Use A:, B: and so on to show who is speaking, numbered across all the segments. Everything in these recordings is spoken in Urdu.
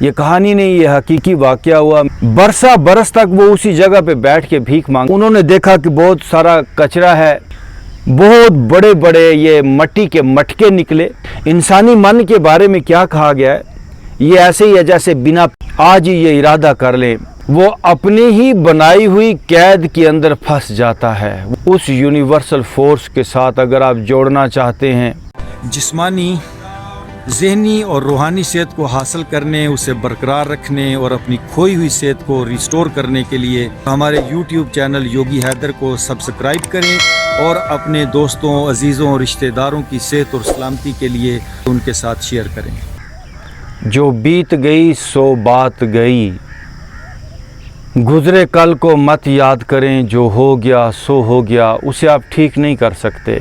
A: یہ کہانی نہیں, یہ حقیقی واقعہ ہوا. برسا برس تک وہ اسی جگہ پہ بیٹھ کے بھیک مانگ. انہوں نے دیکھا کہ بہت سارا کچرا ہے, بہت بڑے بڑے یہ مٹی کے مٹکے نکلے. انسانی من کے بارے میں کیا کہا گیا ہے, یہ ایسے ہی ہے جیسے بنا آج ہی یہ ارادہ کر لیں, وہ اپنی ہی بنائی ہوئی قید کے اندر پھنس جاتا ہے. اس یونیورسل فورس کے ساتھ اگر آپ جوڑنا چاہتے ہیں, جسمانی, ذہنی اور روحانی صحت کو حاصل کرنے, اسے برقرار رکھنے اور اپنی کھوئی ہوئی صحت کو ریسٹور کرنے کے لیے ہمارے یوٹیوب چینل یوگی حیدر کو سبسکرائب کریں اور اپنے دوستوں, عزیزوں, رشتہ داروں کی صحت اور سلامتی کے لیے ان کے ساتھ شیئر کریں. جو بیت گئی سو بات گئی, گزرے کل کو مت یاد کریں. جو ہو گیا سو ہو گیا, اسے آپ ٹھیک نہیں کر سکتے.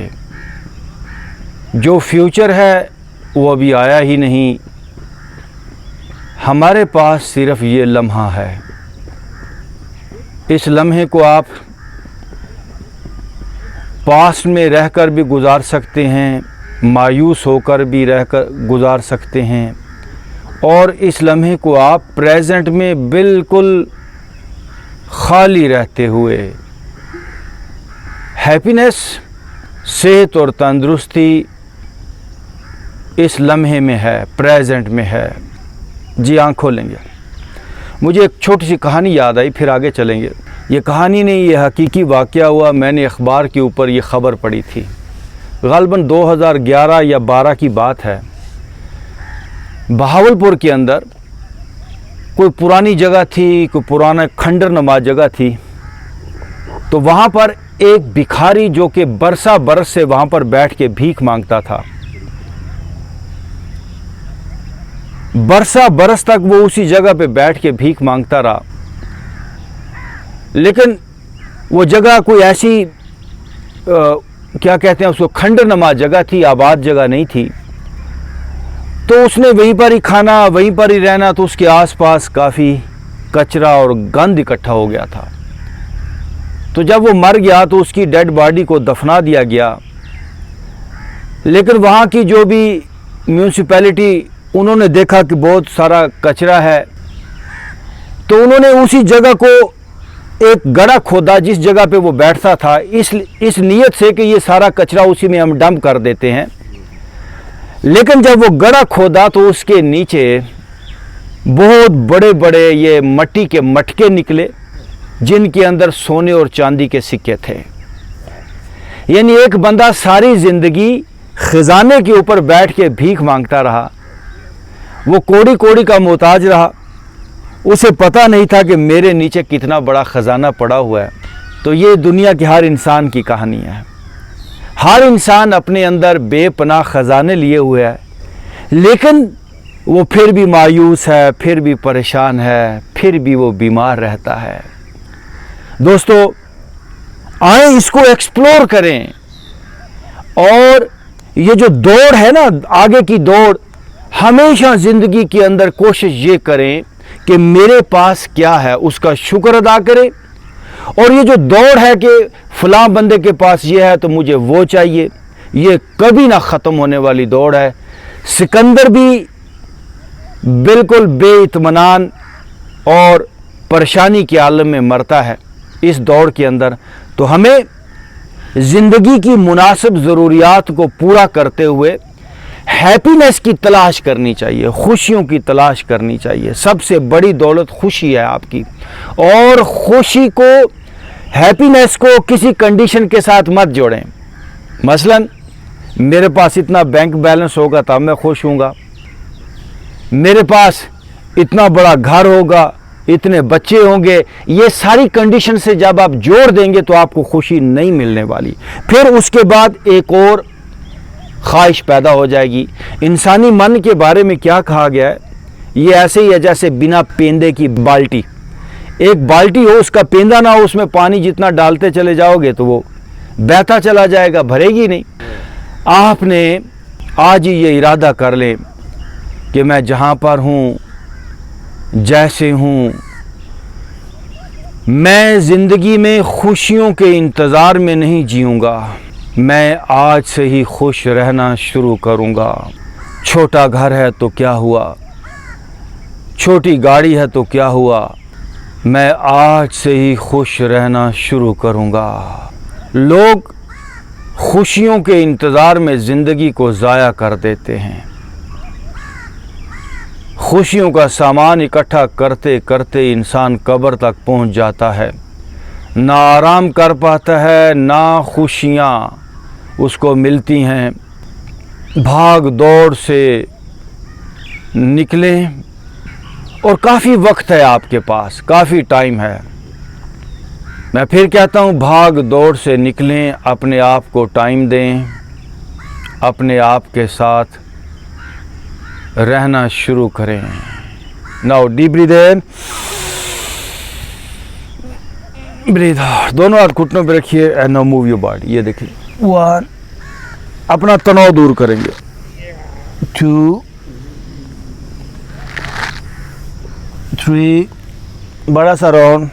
A: جو فیوچر ہے وہ ابھی آیا ہی نہیں. ہمارے پاس صرف یہ لمحہ ہے. اس لمحے کو آپ پاسٹ میں رہ کر بھی گزار سکتے ہیں, مایوس ہو کر بھی رہ کر گزار سکتے ہیں, اور اس لمحے کو آپ پریزنٹ میں بالکل خالی رہتے ہوئے. ہیپینس, صحت اور تندرستی اس لمحے میں ہے, پریزنٹ میں ہے. جی آنکھ کھولیں گے. مجھے ایک چھوٹی سی کہانی یاد آئی, پھر آگے چلیں گے. یہ کہانی نہیں, یہ حقیقی واقعہ ہوا. میں نے اخبار کے اوپر یہ خبر پڑھی تھی, غالباً 2011 یا 12 کی بات ہے. بہاولپور کے اندر کوئی پرانی جگہ تھی, کوئی پرانا کھنڈر نما جگہ تھی. تو وہاں پر ایک بھکاری جو کہ برسا برس سے وہاں پر بیٹھ کے بھیک مانگتا تھا. برسا برس تک وہ اسی جگہ پہ بیٹھ کے بھیک مانگتا رہا, لیکن وہ جگہ کوئی ایسی کیا کہتے ہیں اس کو, کھنڈر نما جگہ تھی, آباد جگہ نہیں تھی. تو اس نے وہیں پر ہی کھانا, وہیں پر ہی رہنا. تو اس کے آس پاس کافی کچرا اور گند اکٹھا ہو گیا تھا. تو جب وہ مر گیا تو اس کی ڈیڈ باڈی کو دفنا دیا گیا. لیکن وہاں کی جو بھی میونسپیلٹی, انہوں نے دیکھا کہ بہت سارا کچرا ہے, تو انہوں نے اسی جگہ کو ایک گڑھا کھودا جس جگہ پہ وہ بیٹھتا تھا, اس نیت سے کہ یہ سارا کچرا اسی میں ہم ڈمپ کر دیتے ہیں. لیکن جب وہ گڑھا کھودا تو اس کے نیچے بہت بڑے بڑے یہ مٹی کے مٹکے نکلے, جن کے اندر سونے اور چاندی کے سکے تھے. یعنی ایک بندہ ساری زندگی خزانے کے اوپر بیٹھ کے بھیک مانگتا رہا, وہ کوڑی کوڑی کا محتاج رہا. اسے پتہ نہیں تھا کہ میرے نیچے کتنا بڑا خزانہ پڑا ہوا ہے. تو یہ دنیا کے ہر انسان کی کہانی ہے. ہر انسان اپنے اندر بے پناہ خزانے لیے ہوئے ہے, لیکن وہ پھر بھی مایوس ہے, پھر بھی پریشان ہے, پھر بھی وہ بیمار رہتا ہے. دوستو آئیں اس کو ایکسپلور کریں, اور یہ جو دوڑ ہے نا, آگے کی دوڑ, ہمیشہ زندگی کے اندر کوشش یہ کریں کہ میرے پاس کیا ہے اس کا شکر ادا کریں. اور یہ جو دوڑ ہے کہ فلاں بندے کے پاس یہ ہے تو مجھے وہ چاہیے, یہ کبھی نہ ختم ہونے والی دوڑ ہے. سکندر بھی بالکل بے اطمینان اور پریشانی کے عالم میں مرتا ہے اس دوڑ کے اندر. تو ہمیں زندگی کی مناسب ضروریات کو پورا کرتے ہوئے ہیپینس کی تلاش کرنی چاہیے, خوشیوں کی تلاش کرنی چاہیے. سب سے بڑی دولت خوشی ہے آپ کی, اور خوشی کو, ہیپینس کو کسی کنڈیشن کے ساتھ مت جوڑیں. مثلا میرے پاس اتنا بینک بیلنس ہوگا تب میں خوش ہوں گا, میرے پاس اتنا بڑا گھر ہوگا, اتنے بچے ہوں گے. یہ ساری کنڈیشن سے جب آپ جوڑ دیں گے تو آپ کو خوشی نہیں ملنے والی. پھر اس کے بعد ایک اور خواہش پیدا ہو جائے گی. انسانی من کے بارے میں کیا کہا گیا ہے, یہ ایسے ہی ہے جیسے بنا پیندے کی بالٹی. ایک بالٹی ہو, اس کا پیندہ نہ ہو, اس میں پانی جتنا ڈالتے چلے جاؤ گے تو وہ بہتا چلا جائے گا, بھرے گی نہیں. آپ نے آج ہی یہ ارادہ کر لیں کہ میں جہاں پر ہوں, جیسے ہوں, میں زندگی میں خوشیوں کے انتظار میں نہیں جیوں گا, میں آج سے ہی خوش رہنا شروع کروں گا. چھوٹا گھر ہے تو کیا ہوا, چھوٹی گاڑی ہے تو کیا ہوا، میں آج سے ہی خوش رہنا شروع کروں گا۔ لوگ خوشیوں کے انتظار میں زندگی کو ضائع کر دیتے ہیں۔ خوشیوں کا سامان اکٹھا کرتے کرتے انسان قبر تک پہنچ جاتا ہے، نہ آرام کر پاتا ہے، نہ خوشیاں اس کو ملتی ہیں۔ بھاگ دوڑ سے نکلیں، اور کافی وقت ہے آپ کے پاس، کافی ٹائم ہے۔ میں پھر کہتا ہوں، بھاگ دوڑ سے نکلیں، اپنے آپ کو ٹائم دیں، اپنے آپ کے ساتھ رہنا شروع کریں۔ ناؤ ڈیپ بریتھ ان، بریتھ آؤٹ۔ دونوں ہاتھ گھٹنوں پہ رکھیے and now move your body. یہ دیکھیے، 1، اپنا تناؤ دور کریں گے، 2، 3، بڑا سا round,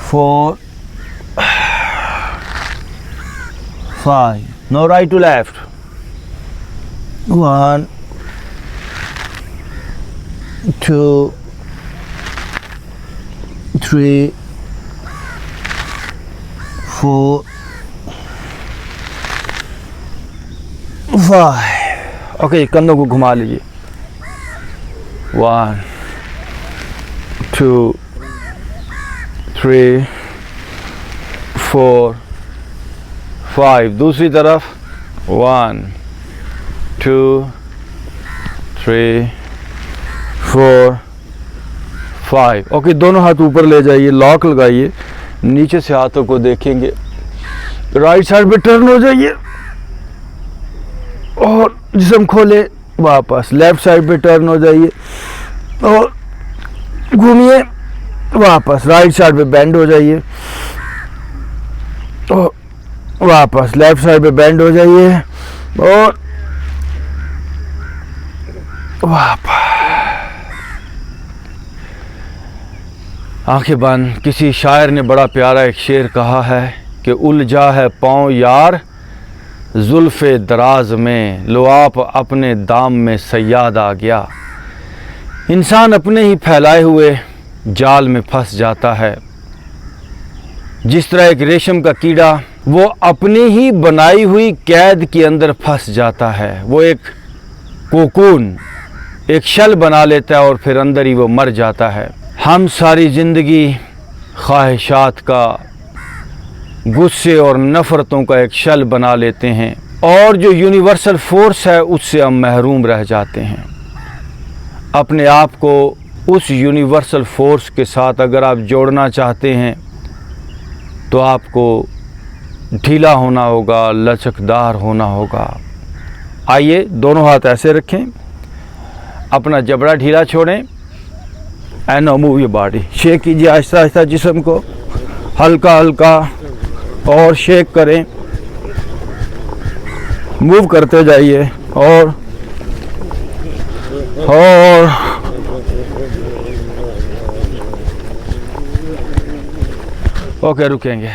A: 4، 5۔ Now right to left, 1، 2، 3، 4، 5۔ Okay, کندھوں کو گھما لیجیے، 1، 2، 3، 4، 5۔ دوسری طرف، 1، 2، 3، 4، 5۔ اوکے، دونوں ہاتھ اوپر لے جائیے، لاک لگائیے، نیچے سے ہاتھوں کو دیکھیں گے، رائٹ سائڈ پہ ٹرن ہو جائیے اور جسم کھولے، واپس لیفٹ سائڈ پہ ٹرن ہو جائیے اور گھومیے، واپس رائٹ سائڈ پہ بینڈ ہو جائیے اور واپس لیفٹ سائڈ پہ بینڈ ہو جائیے اور واپس۔ آنکھیں بند۔ کسی شاعر نے بڑا پیارا ایک شعر کہا ہے کہ الجھا ہے پاؤں یار زلف دراز میں، لو آپ اپنے دام میں صیاد آ گیا۔ انسان اپنے ہی پھیلائے ہوئے جال میں پھنس جاتا ہے، جس طرح ایک ریشم کا کیڑا وہ اپنی ہی بنائی ہوئی قید کے اندر پھنس جاتا ہے۔ وہ ایک کوکون، ایک شل بنا لیتا ہے اور پھر اندر ہی وہ مر جاتا ہے۔ ہم ساری زندگی خواہشات کا، غصے اور نفرتوں کا ایک شل بنا لیتے ہیں، اور جو یونیورسل فورس ہے اس سے ہم محروم رہ جاتے ہیں۔ اپنے آپ کو اس یونیورسل فورس کے ساتھ اگر آپ جوڑنا چاہتے ہیں تو آپ کو ڈھیلا ہونا ہوگا، لچکدار ہونا ہوگا۔ آئیے، دونوں ہاتھ ایسے رکھیں، اپنا جبڑا ڈھیلا چھوڑیں and now move your body. Shake کیجیے آہستہ آہستہ جسم کو، ہلکا ہلکا، اور شیک کریں، موو کرتے جائیے اور اوکے، رکیں گے۔